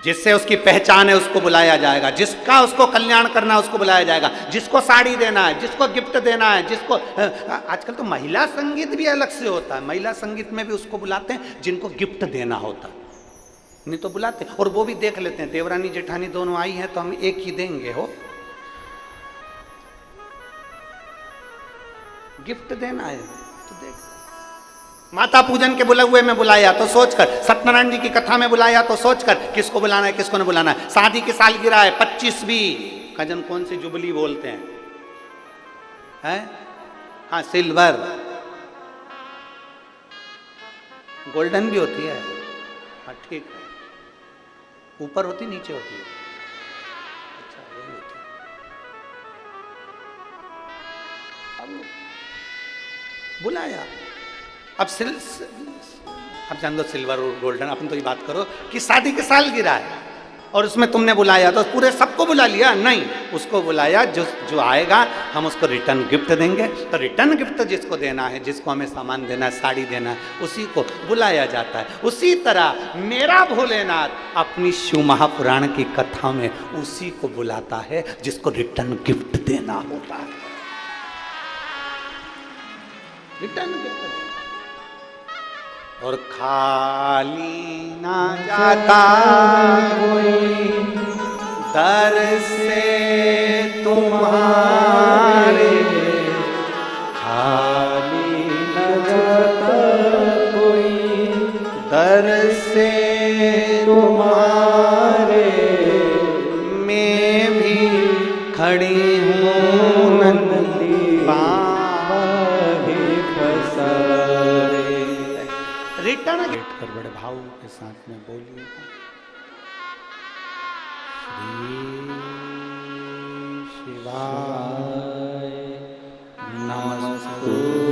जिससे उसकी पहचान है उसको बुलाया जाएगा, जिसका उसको कल्याण करना है उसको बुलाया जाएगा, जिसको साड़ी देना है, जिसको गिफ्ट देना है, जिसको आजकल तो महिला संगीत भी अलग से होता है, महिला संगीत में भी उसको बुलाते हैं जिनको गिफ्ट देना होता है, नहीं तो बुलाते हैं। और वो भी देख लेते हैं, देवरानी जेठानी दोनों आई हैं तो हम एक ही देंगे, हो गिफ्ट देना है तो देख। माता पूजन के बुलाए हुए में बुलाया तो सोचकर, सत्यनारायण जी की कथा में बुलाया तो सोचकर, किसको बुलाना है किसको नहीं बुलाना है। शादी की सालगिरह है, 25वीं कजन, कौन सी जुबली बोलते हैं? हाँ, सिल्वर, गोल्डन भी होती है। हाँ ठीक है, ऊपर होती नीचे होती है? अच्छा, वही होती है। अब बुलाया, अब जान दो सिल्वर और गोल्डन, अपन तो ये बात करो कि शादी की सालगिरह है और उसमें तुमने बुलाया तो पूरे सबको बुला लिया? नहीं, उसको बुलाया जो आएगा हम उसको रिटर्न गिफ्ट देंगे। तो रिटर्न गिफ्ट जिसको देना है, जिसको हमें सामान देना है, साड़ी देना है, उसी को बुलाया जाता है। उसी तरह मेरा भोलेनाथ अपनी शिव महापुराण की कथा में उसी को बुलाता है जिसको रिटर्न गिफ्ट देना होता है। रिटर्न गिफ्ट देना। और खाली ना जाता कोई दर से तुम्हारे, खाली ना जाता कोई दर से तुम्हारे, मैं भी खड़ी हूँ नंदी बाहे फसारे। रिटर्न गेट कर बड़े भाव के साथ में बोलिए, श्री शिवाय नमस्तुभ्यं,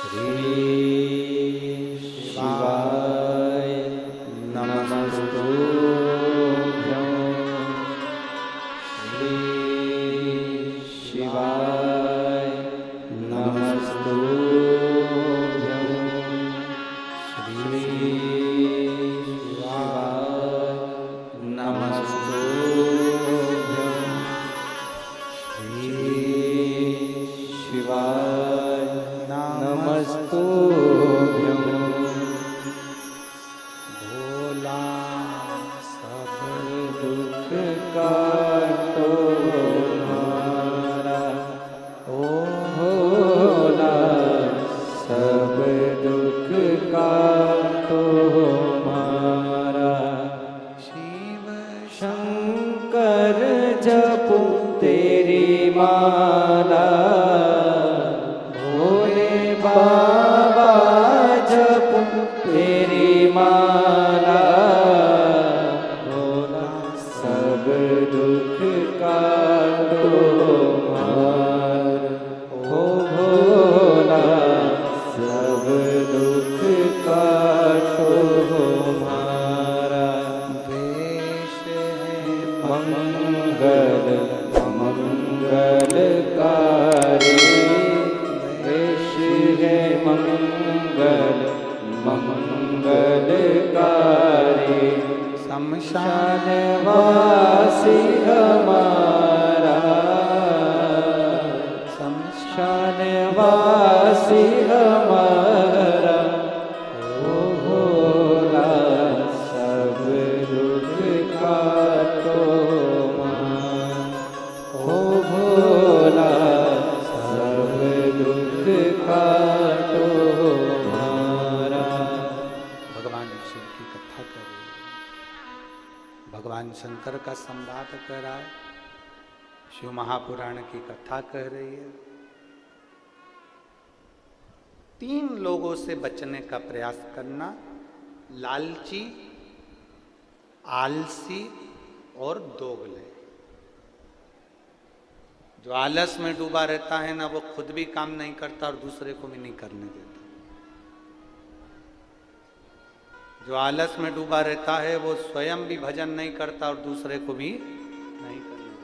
श्री शिवाय नमस्तुभ्यं, श्री शिवाय नमस्तुभ्यं, जप दासी हमारा ओ भोला सब दुख काटो मारा, ओ भोला सब दुख काटो मारा। भगवान शिव की कथा कर रही है, भगवान शंकर का संवाद कर रहा है, शिव महापुराण की कथा कह रही है। 3 लोगों से बचने का प्रयास करना, लालची, आलसी और दोगले। जो आलस में डूबा रहता है ना, वो खुद भी काम नहीं करता और दूसरे को भी नहीं करने देता। जो आलस में डूबा रहता है वो स्वयं भी भजन नहीं करता और दूसरे को भी नहीं करने देता।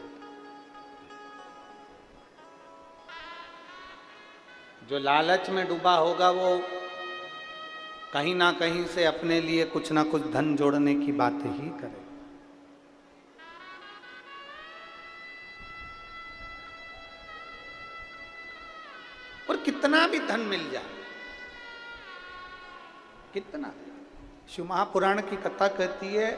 जो लालच में डूबा होगा वो कहीं ना कहीं से अपने लिए कुछ ना कुछ धन जोड़ने की बात ही करे। और कितना भी धन मिल जाए, कितना। शिव महापुराण की कथा कहती है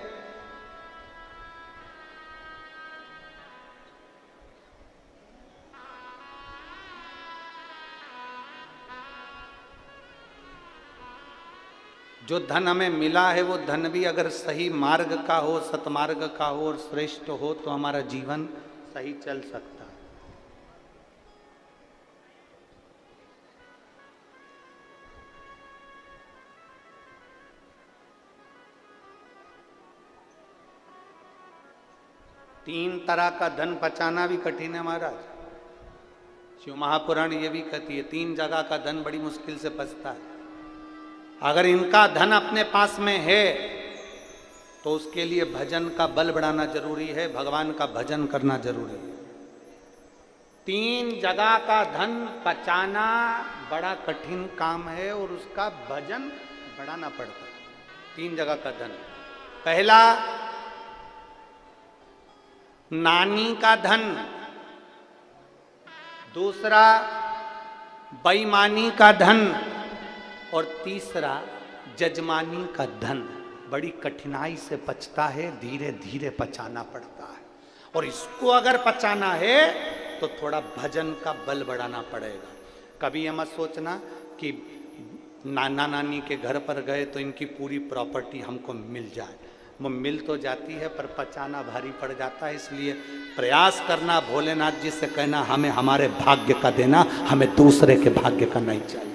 जो धन हमें मिला है वो धन भी अगर सही मार्ग का हो, सतमार्ग का हो और श्रेष्ठ हो तो हमारा जीवन सही चल सकता है। तीन तरह का धन बचाना भी कठिन है महाराज। शिव महापुराण ये भी कहती है 3 जगह का धन बड़ी मुश्किल से बचता है। अगर इनका धन अपने पास में है तो उसके लिए भजन का बल बढ़ाना जरूरी है, भगवान का भजन करना जरूरी है। 3 जगह का धन बचाना बड़ा कठिन काम है और उसका भजन बढ़ाना पड़ता है। 3 जगह का धन, पहला नानी का धन, दूसरा बेईमानी का धन और तीसरा जजमानी का धन। बड़ी कठिनाई से पचता है, धीरे धीरे पचाना पड़ता है। और इसको अगर पचाना है तो थोड़ा भजन का बल बढ़ाना पड़ेगा। कभी ये मत सोचना कि नाना नानी के घर पर गए तो इनकी पूरी प्रॉपर्टी हमको मिल जाए। वो मिल तो जाती है पर पचाना भारी पड़ जाता है। इसलिए प्रयास करना, भोलेनाथ जी से कहना हमें हमारे भाग्य का देना, हमें दूसरे के भाग्य का नहीं चाहिए।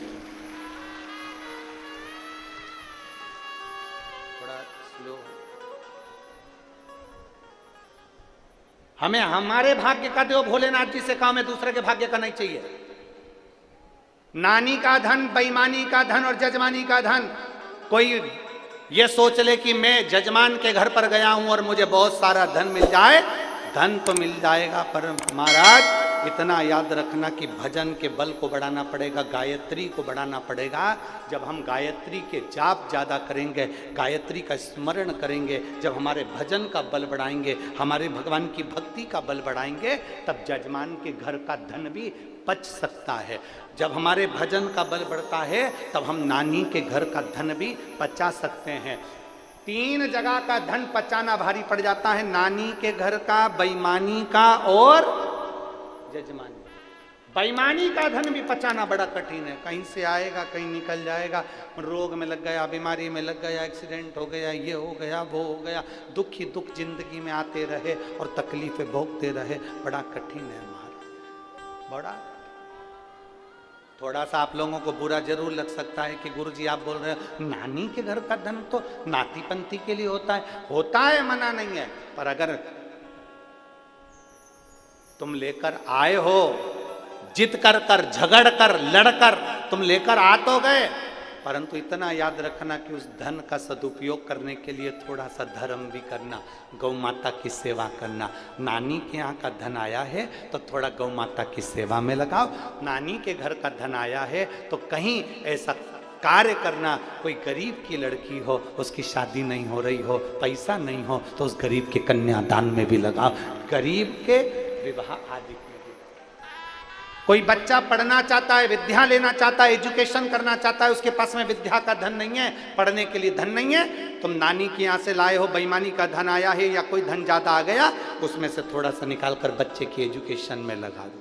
थोड़ा स्लो। हमें हमारे भाग्य का दो, भोलेनाथ जी से कहा हमें दूसरे के भाग्य का नहीं चाहिए। नानी का धन, बेईमानी का धन और जजमानी का धन। कोई ये सोच ले कि मैं जजमान के घर पर गया हूं और मुझे बहुत सारा धन मिल जाए। धन तो मिल जाएगा पर महाराज इतना याद रखना कि भजन के बल को बढ़ाना पड़ेगा, गायत्री को बढ़ाना पड़ेगा। जब हम गायत्री के जाप ज़्यादा करेंगे, गायत्री का स्मरण करेंगे, जब हमारे भजन का बल बढ़ाएंगे, हमारे भगवान की भक्ति का बल बढ़ाएंगे, तब जजमान के घर का धन भी पच सकता है। जब हमारे भजन का बल बढ़ता है तब हम नानी के घर का धन भी पचा सकते हैं। 3 जगह का धन पचाना भारी पड़ जाता है, नानी के घर का, बेईमानी का और जजमानी। बेईमानी का धन भी पचाना बड़ा कठिन है। कहीं से आएगा, कहीं निकल जाएगा, रोग में लग गया, बीमारी में लग गया, एक्सीडेंट हो गया, ये हो गया, वो हो गया, दुख ही दुख जिंदगी में आते रहे और तकलीफें भोगते रहे। बड़ा कठिन है हमारा, बड़ा। थोड़ा सा आप लोगों को बुरा जरूर लग सकता है कि गुरुजी आप बोल रहे हो नानी के घर का धन तो नाती पंथी के लिए होता है। होता है, मना नहीं है, पर अगर तुम लेकर आए हो, जिद कर कर, झगड़ कर, लड़कर तुम लेकर आ तो गए, परंतु इतना याद रखना कि उस धन का सदुपयोग करने के लिए थोड़ा सा धर्म भी करना, गौ माता की सेवा करना। नानी के यहाँ का धन आया है तो थोड़ा गौ माता की सेवा में लगाओ। नानी के घर का धन आया है तो कहीं ऐसा कार्य करना, कोई गरीब की लड़की हो, उसकी शादी नहीं हो रही हो, पैसा नहीं हो, तो उस गरीब के कन्यादान में भी लगाओ, गरीब के विवाह आदि में भी। कोई बच्चा पढ़ना चाहता है, विद्या लेना चाहता है, एजुकेशन करना चाहता है, उसके पास में विद्या का धन नहीं है, पढ़ने के लिए धन नहीं है, तुम नानी के यहाँ से लाए हो, बेईमानी का धन आया है या कोई धन ज्यादा आ गया, उसमें से थोड़ा सा निकाल कर बच्चे की एजुकेशन में लगा दो।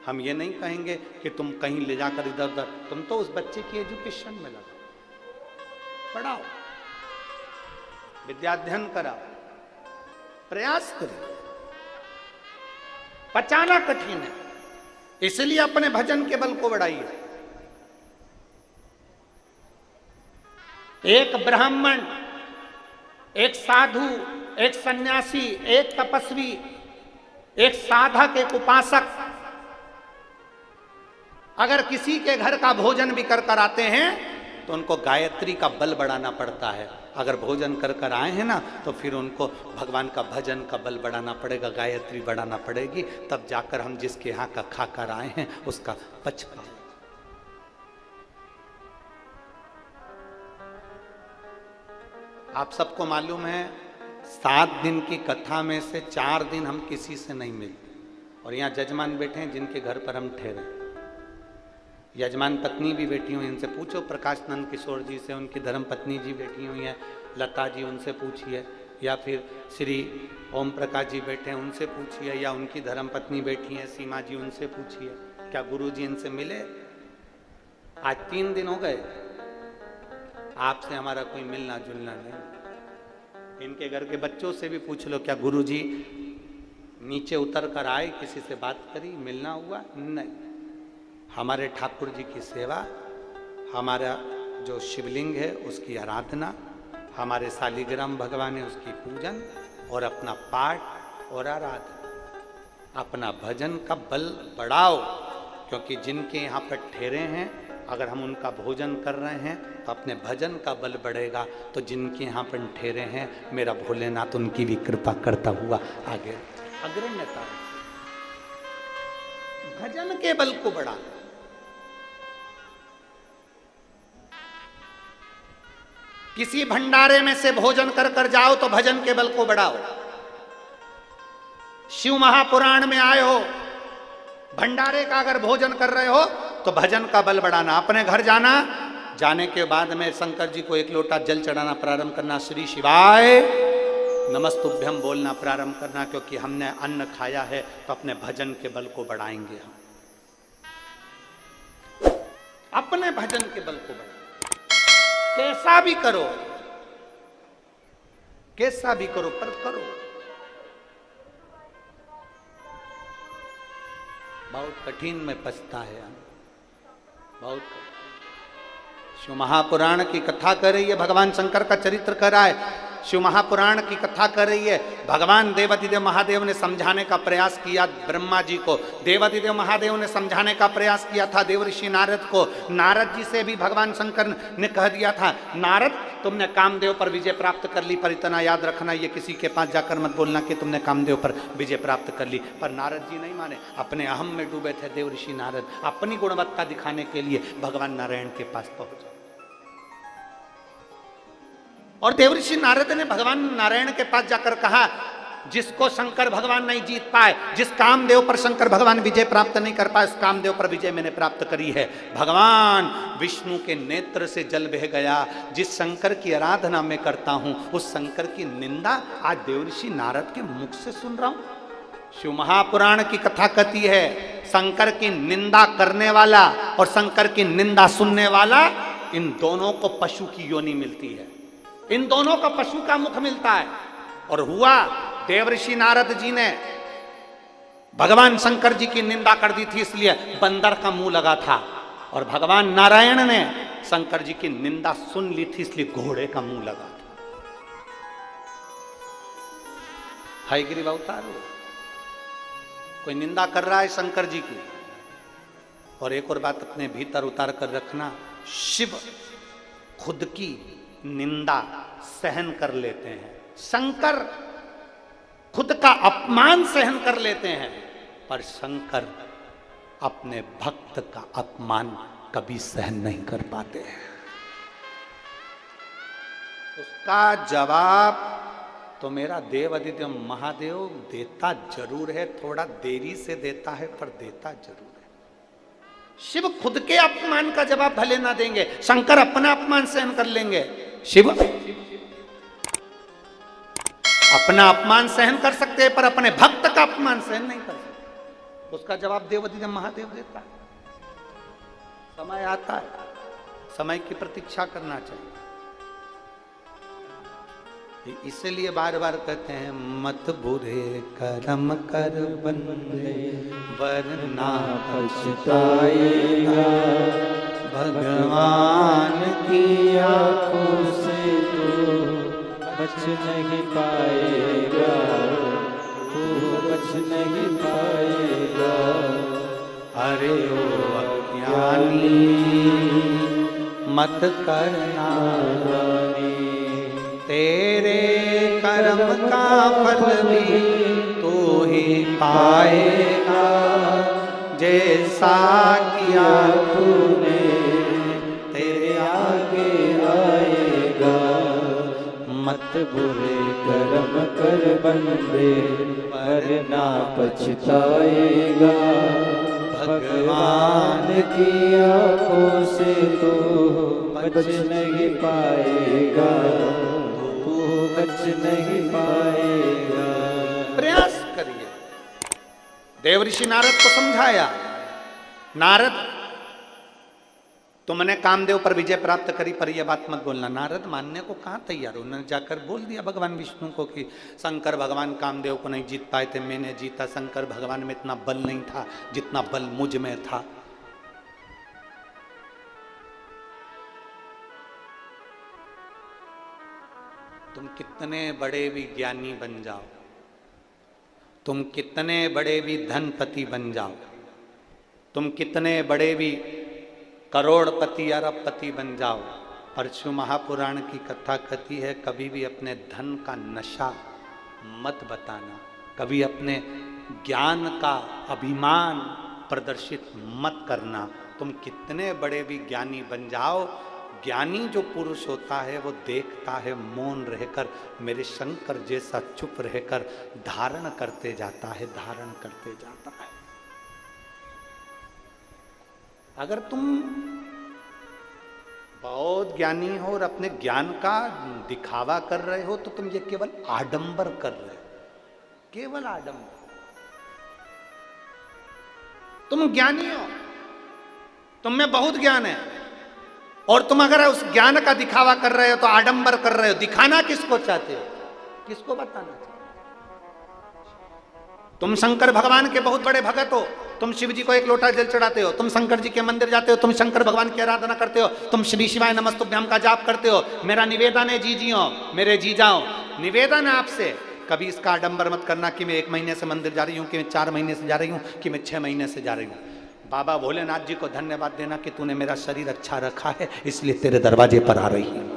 हम ये नहीं कहेंगे कि तुम कहीं ले जाकर इधर उधर, तुम तो उस बच्चे की एजुकेशन में लगाओ, पढ़ाओ, विद्याध्ययन कराओ, प्रयास करो। पचाना कठिन है, इसलिए अपने भजन के बल को बढ़ाइए। एक ब्राह्मण, एक साधु, एक सन्यासी, एक तपस्वी, एक साधक, एक उपासक अगर किसी के घर का भोजन भी कर कर आते हैं तो उनको गायत्री का बल बढ़ाना पड़ता है। अगर भोजन कर कर आए हैं ना तो फिर उनको भगवान का भजन का बल बढ़ाना पड़ेगा, गायत्री बढ़ाना पड़ेगी, तब जाकर हम जिसके यहाँ का खा कर आए हैं उसका पच पाए। आप सबको मालूम है 7 दिन की कथा में से 4 दिन हम किसी से नहीं मिलते, और यहाँ जजमान बैठे हैं जिनके घर पर हम ठहरे। यजमान पत्नी भी बैठी हुई, इनसे पूछो, प्रकाश नंद किशोर जी से, उनकी धर्म पत्नी जी बैठी हुई हैं, लता जी, उनसे पूछिए, या फिर श्री ओम प्रकाश जी बैठे हैं, उनसे पूछिए, या उनकी धर्म पत्नी बैठी हैं सीमा जी, उनसे पूछिए, क्या गुरु जी इनसे मिले? आज 3 दिन हो गए, आपसे हमारा कोई मिलना जुलना नहीं। इनके घर के बच्चों से भी पूछ लो, क्या गुरु जी नीचे उतर कर आए, किसी से बात करी, मिलना हुआ? नहीं। हमारे ठाकुर जी की सेवा, हमारा जो शिवलिंग है उसकी आराधना, हमारे शालिग्राम भगवान है उसकी पूजन, और अपना पाठ और आराधना, अपना भजन का बल बढ़ाओ। क्योंकि जिनके यहाँ पर ठहरे हैं, अगर हम उनका भोजन कर रहे हैं तो अपने भजन का बल बढ़ेगा, तो जिनके यहाँ पर ठहरे हैं मेरा भोलेनाथ उनकी भी कृपा करता हुआ आगे अग्रण्यता। भजन के बल को बढ़ा। किसी भंडारे में से भोजन कर कर जाओ तो भजन के बल को बढ़ाओ। शिव महापुराण में आए हो, भंडारे का अगर भोजन कर रहे हो तो भजन का बल बढ़ाना। अपने घर जाना, जाने के बाद में शंकर जी को 1 लोटा जल चढ़ाना प्रारंभ करना, श्री शिवाय नमस्तुभ्यम बोलना प्रारंभ करना, क्योंकि हमने अन्न खाया है तो अपने भजन के बल को बढ़ाएंगे हम। अपने भजन के बल को बढ़ाओ, कैसा भी करो, कैसा भी करो, पर करो। बहुत कठिन में पछता है, बहुत कठिन। शिव महापुराण की कथा कर रही है, भगवान शंकर का चरित्र कर रहा है, शिव महापुराण की कथा कर रही है। भगवान देवाधिदेव महादेव ने समझाने का प्रयास किया ब्रह्मा जी को, देवाधिदेव महादेव ने समझाने का प्रयास किया था देवऋषि नारद को। नारद जी से भी भगवान शंकर ने कह दिया था, नारद तुमने कामदेव पर विजय प्राप्त कर ली, पर इतना याद रखना ये किसी के पास जाकर मत बोलना कि तुमने कामदेव पर विजय प्राप्त कर ली। पर नारद जी नहीं माने, अपने अहम में डूबे थे देवऋषि नारद। अपनी गुणवत्ता दिखाने के लिए भगवान नारायण के पास पहुंचे, और देवऋषि नारद ने भगवान नारायण के पास जाकर कहा, जिसको शंकर भगवान नहीं जीत पाए, जिस कामदेव पर शंकर भगवान विजय प्राप्त नहीं कर पाए, उस कामदेव पर विजय मैंने प्राप्त करी है। भगवान विष्णु के नेत्र से जल बह गया। जिस शंकर की आराधना मैं करता हूं, उस शंकर की निंदा आज देवऋषि नारद के मुख से सुन रहा हूं। शिव महापुराण की कथा कहती है, शंकर की निंदा करने वाला और शंकर की निंदा सुनने वाला, इन दोनों को पशु की योनि मिलती है, इन दोनों को पशु का मुख मिलता है। और हुआ, देवऋषि नारद जी ने भगवान शंकर जी की निंदा कर दी थी, इसलिए बंदर का मुंह लगा था, और भगवान नारायण ने शंकर जी की निंदा सुन ली थी, इसलिए घोड़े का मुंह लगा था। हयग्रीव अवतार हो, कोई निंदा कर रहा है शंकर जी की। और एक और बात अपने भीतर उतार कर रखना, शिव खुद की निंदा सहन कर लेते हैं, शंकर खुद का अपमान सहन कर लेते हैं, पर शंकर अपने भक्त का अपमान कभी सहन नहीं कर पाते हैं। उसका जवाब तो मेरा देवाधिदेव महादेव देता जरूर है, थोड़ा देरी से देता है, पर देता जरूर है। शिव खुद के अपमान का जवाब भले ना देंगे, शंकर अपना अपमान सहन कर लेंगे, शिव अपना अपमान सहन कर सकते हैं पर अपने भक्त का अपमान सहन नहीं कर सकते। उसका जवाब देवाधिदेव महादेव देता है। समय आता है, समय की प्रतीक्षा करना चाहिए। इसलिए बार बार कहते हैं मत बुरे कर्म कर बंदे वरना पछताएगा, भगवान की आंखों से तू बच नहीं पाएगा, तू बच नहीं पाएगा। अरे ओ अज्ञानी मत करना, तेरे कर्म का फल भी तू ही पाएगा, जैसा किया तूने तेरे आगे आएगा। मत बुरे कर्म कर बंदे वरना पछताएगा, भगवान की आंखों से तो बच नहीं पाएगा, तू बच नहीं पाएगा। प्रयास करिए। देवऋषि नारद को समझाया, नारद तुमने कामदेव पर विजय प्राप्त करी पर यह बात मत बोलना। नारद मानने को कहाँ तैयार हो, उन्होंने जाकर बोल दिया भगवान विष्णु को कि शंकर भगवान कामदेव को नहीं जीत पाए थे, मैंने जीता। शंकर भगवान में इतना बल नहीं था जितना बल मुझ में था। तुम कितने बड़े भी ज्ञानी बन जाओ, तुम कितने बड़े भी धनपति बन जाओ, तुम कितने बड़े भी करोड़पति अरबपति बन जाओ, परशु महापुराण की कथा कहती है कभी भी अपने धन का नशा मत बताना, कभी अपने ज्ञान का अभिमान प्रदर्शित मत करना। तुम कितने बड़े भी ज्ञानी बन जाओ, ज्ञानी जो पुरुष होता है वो देखता है मौन रहकर, मेरे शंकर जैसा चुप रहकर धारण करते जाता है, धारण करते जाता है। अगर तुम बहुत ज्ञानी हो और अपने ज्ञान का दिखावा कर रहे हो तो तुम ये केवल आडंबर कर रहे हो, केवल आडंबर। तुम ज्ञानी हो, तुम में बहुत ज्ञान है और तुम अगर उस ज्ञान का दिखावा कर रहे हो तो आडंबर कर रहे हो। दिखाना किसको चाहते हो, किसको बताना चाहते हो? तुम शंकर भगवान के बहुत बड़े भगत हो, तुम शिव जी को एक लोटा जल चढ़ाते हो, तुम शंकर जी के मंदिर जाते हो, तुम शंकर भगवान की आराधना करते हो, तुम श्री शिवाय नमस्तुभ्यम का जाप करते हो। मेरा निवेदन है जीजियों, मेरे जीजाओ, निवेदन है आपसे, कभी इसका आडंबर मत करना कि मैं 1 महीने से मंदिर जा रही हूँ, कि मैं 4 महीने से जा रही हूँ, कि मैं 6 महीने से जा रही हूँ। बाबा भोलेनाथ जी को धन्यवाद देना कि तूने मेरा शरीर अच्छा रखा है, इसलिए तेरे दरवाजे पर आ रही है।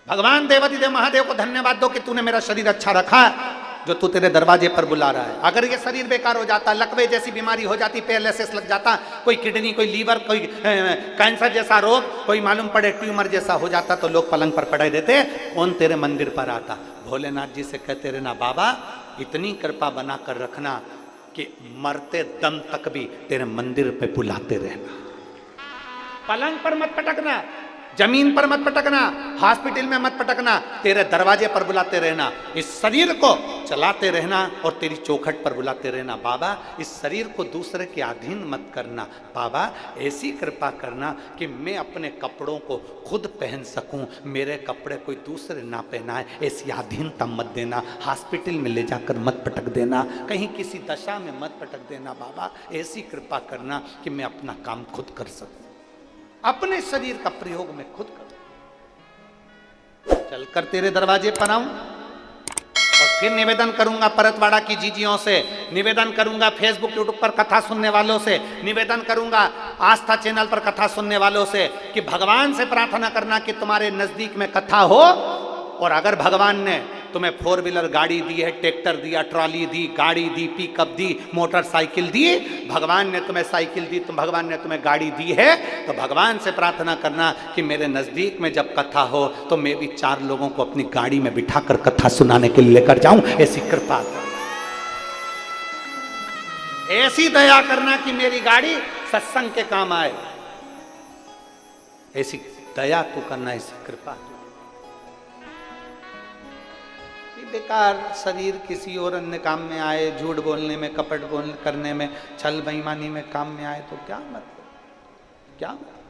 भगवान देवाधिदेव महादेव को धन्यवाद दो कि तूने मेरा शरीर अच्छा रखा है, जो तू तेरे दरवाजे पर बुला रहा है। अगर ये शरीर बेकार हो जाता, लकवे जैसी बीमारी हो जाती, पैरालिसिस लग जाता, कोई किडनी, कोई लीवर, कोई कैंसर जैसा रोग, कोई मालूम पड़े ट्यूमर जैसा हो जाता तो लोग पलंग पर पड़े देते, कौन तेरे मंदिर पर आता। भोलेनाथ जी से कहते रहना, बाबा इतनी कृपा बना कर रखना कि मरते दम तक भी तेरे मंदिर पे बुलाते रहना। पलंग पर मत पटकना, जमीन पर मत पटकना, हॉस्पिटल में मत पटकना, तेरे दरवाजे पर बुलाते रहना। इस शरीर को चलाते रहना और तेरी चौखट पर बुलाते रहना। बाबा इस शरीर को दूसरे के अधीन मत करना, बाबा ऐसी कृपा करना कि मैं अपने कपड़ों को खुद पहन सकूं, मेरे कपड़े कोई दूसरे ना पहनाए, ऐसी अधीनता मत देना। हॉस्पिटल में ले जाकर मत पटक देना, कहीं किसी दशा में मत पटक देना। बाबा ऐसी कृपा करना कि मैं अपना काम खुद कर सकूं, अपने शरीर का प्रयोग मैं खुद करूं। चलकर तेरे दरवाजे पर आऊं और फिर निवेदन करूंगा परतवाड़ा की जीजियों से, निवेदन करूंगा फेसबुक यूट्यूब पर कथा सुनने वालों से, निवेदन करूंगा आस्था चैनल पर कथा सुनने वालों से कि भगवान से प्रार्थना करना कि तुम्हारे नजदीक में कथा हो, और अगर भगवान ने तुम्हें 4 व्हीलर गाड़ी दी है, ट्रैक्टर दिया, ट्रॉली दी, गाड़ी दी, पिकअप दी, मोटरसाइकिल दी। भगवान ने तुम्हें साइकिल दी, तुम भगवान ने तुम्हें गाड़ी दी है, तो भगवान से प्रार्थना करना कि मेरे नजदीक में जब कथा हो तो मैं भी 4 लोगों को अपनी गाड़ी में बिठाकर कथा सुनाने के लिए लेकर जाऊं। ऐसी कृपा करना, ऐसी दया करना कि मेरी गाड़ी सत्संग के काम आए। ऐसी दया तू करना, ऐसी कृपा। बेकार शरीर किसी और अन्य काम में आए, झूठ बोलने में, कपट बोलने करने में, छल बेईमानी में काम में आए तो क्या मतलब, क्या मतलब।